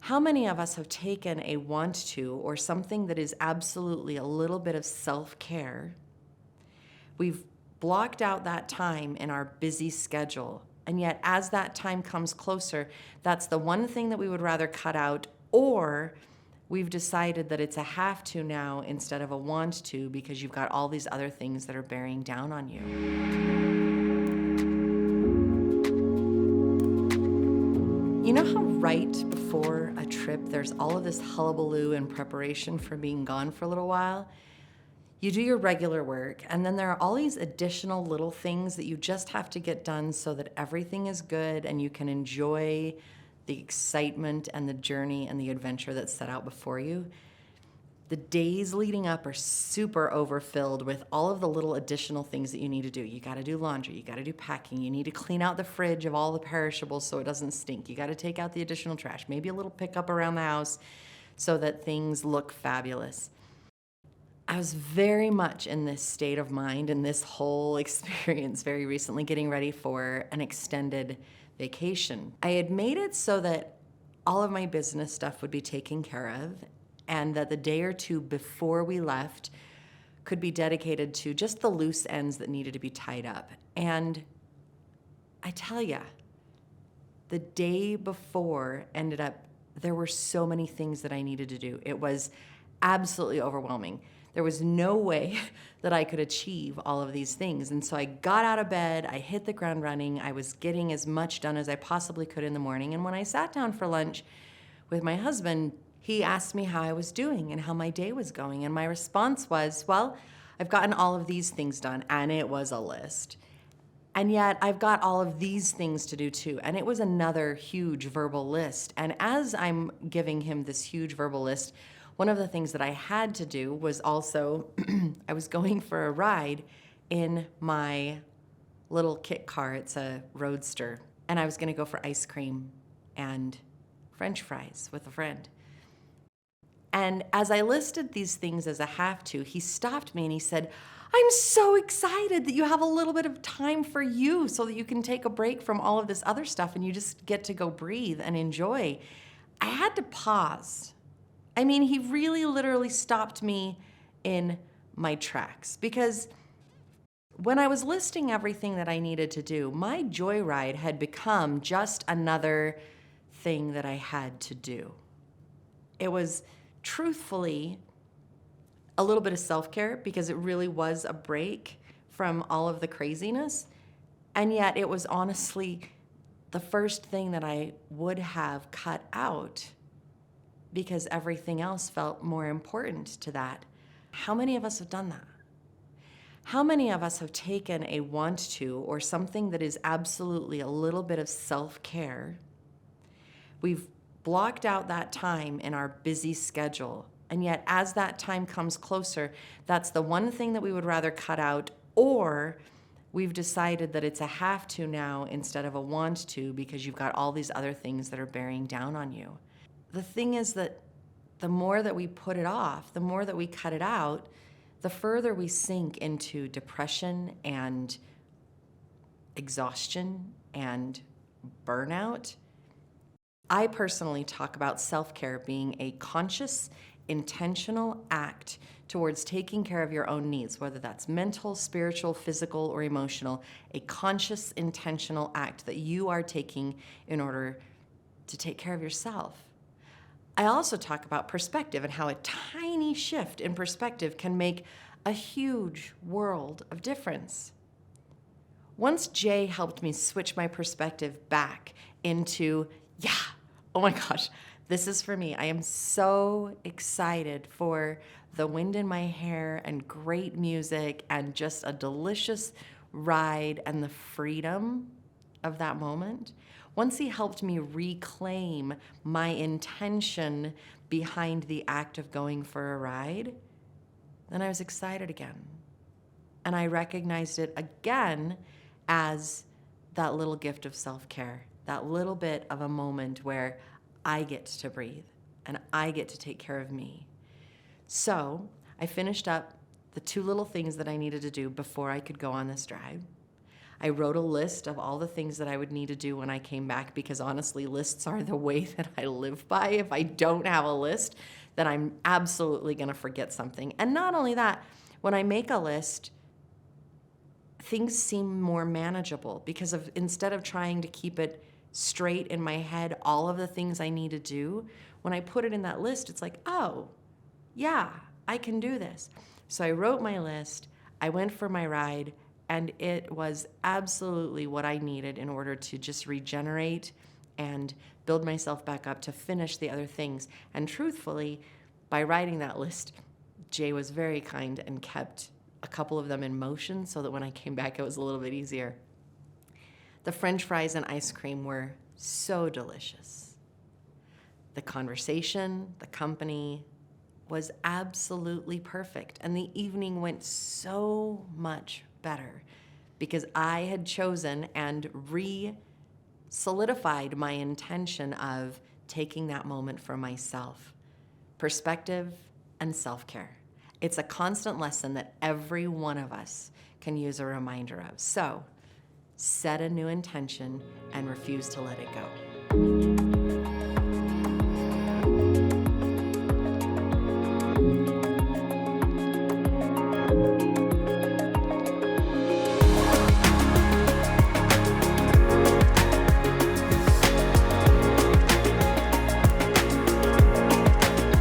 How many of us have taken a want to or something that is absolutely a little bit of self-care? We've blocked out that time in our busy schedule. And yet, as that time comes closer, that's the one thing that we would rather cut out, or we've decided that it's a have to now instead of a want to because you've got all these other things that are bearing down on you. You know how right before a trip, there's all of this hullabaloo in preparation for being gone for a little while? You do your regular work, and then there are all these additional little things that you just have to get done so that everything is good and you can enjoy the excitement and the journey and the adventure that's set out before you. The days leading up are super overfilled with all of the little additional things that you need to do. You gotta do laundry, you gotta do packing, you need to clean out the fridge of all the perishables so it doesn't stink. You gotta take out the additional trash, maybe a little pickup around the house so that things look fabulous. I was very much in this state of mind in this whole experience very recently, getting ready for an extended vacation. I had made it so that all of my business stuff would be taken care of, and that the day or two before we left could be dedicated to just the loose ends that needed to be tied up. And I tell ya, the day before ended up, there were so many things that I needed to do. It was absolutely overwhelming. There was no way that I could achieve all of these things. And so I got out of bed, I hit the ground running, I was getting as much done as I possibly could in the morning. And when I sat down for lunch with my husband, he asked me how I was doing and how my day was going. And my response was, well, I've gotten all of these things done, and it was a list. And yet I've got all of these things to do too. And it was another huge verbal list. And as I'm giving him this huge verbal list, one of the things that I had to do was also, I was going for a ride in my little kit car. It's a Roadster. And I was gonna go for ice cream and French fries with a friend. And as I listed these things as a have to, he stopped me and he said, I'm so excited that you have a little bit of time for you so that you can take a break from all of this other stuff and you just get to go breathe and enjoy. I had to pause. I mean, he really literally stopped me in my tracks, because when I was listing everything that I needed to do, my joyride had become just another thing that I had to do. It was truthfully a little bit of self-care because it really was a break from all of the craziness. And yet it was honestly the first thing that I would have cut out because everything else felt more important to that. How many of us have done that? How many of us have taken a want to or something that is absolutely a little bit of self-care? We've blocked out that time in our busy schedule. And yet, as that time comes closer, that's the one thing that we would rather cut out, or we've decided that it's a have to now instead of a want to because you've got all these other things that are bearing down on you. The thing is that the more that we put it off, the more that we cut it out, the further we sink into depression and exhaustion and burnout. I personally talk about self-care being a conscious, intentional act towards taking care of your own needs, whether that's mental, spiritual, physical, or emotional, a conscious, intentional act that you are taking in order to take care of yourself. I also talk about perspective and how a tiny shift in perspective can make a huge world of difference. Once Jay helped me switch my perspective back into, yeah, oh my gosh, this is for me. I am so excited for the wind in my hair and great music and just a delicious ride and the freedom of that moment. Once he helped me reclaim my intention behind the act of going for a ride, then I was excited again. And I recognized it again as that little gift of self-care, that little bit of a moment where I get to breathe and I get to take care of me. So I finished up the two little things that I needed to do before I could go on this drive. I wrote a list of all the things that I would need to do when I came back, because honestly, lists are the way that I live by. If I don't have a list, then I'm absolutely going to forget something. And not only that, when I make a list, things seem more manageable, because of, instead of trying to keep it straight in my head, all of the things I need to do, when I put it in that list, it's like, oh, yeah, I can do this. So I wrote my list, I went for my ride, and it was absolutely what I needed in order to just regenerate and build myself back up to finish the other things. And truthfully, by writing that list, Jay was very kind and kept a couple of them in motion so that when I came back, it was a little bit easier. The French fries and ice cream were so delicious. The conversation, the company was absolutely perfect. And the evening went so much better because I had chosen and solidified my intention of taking that moment for myself. Perspective and self-care. It's a constant lesson that every one of us can use a reminder of. So, set a new intention and refuse to let it go.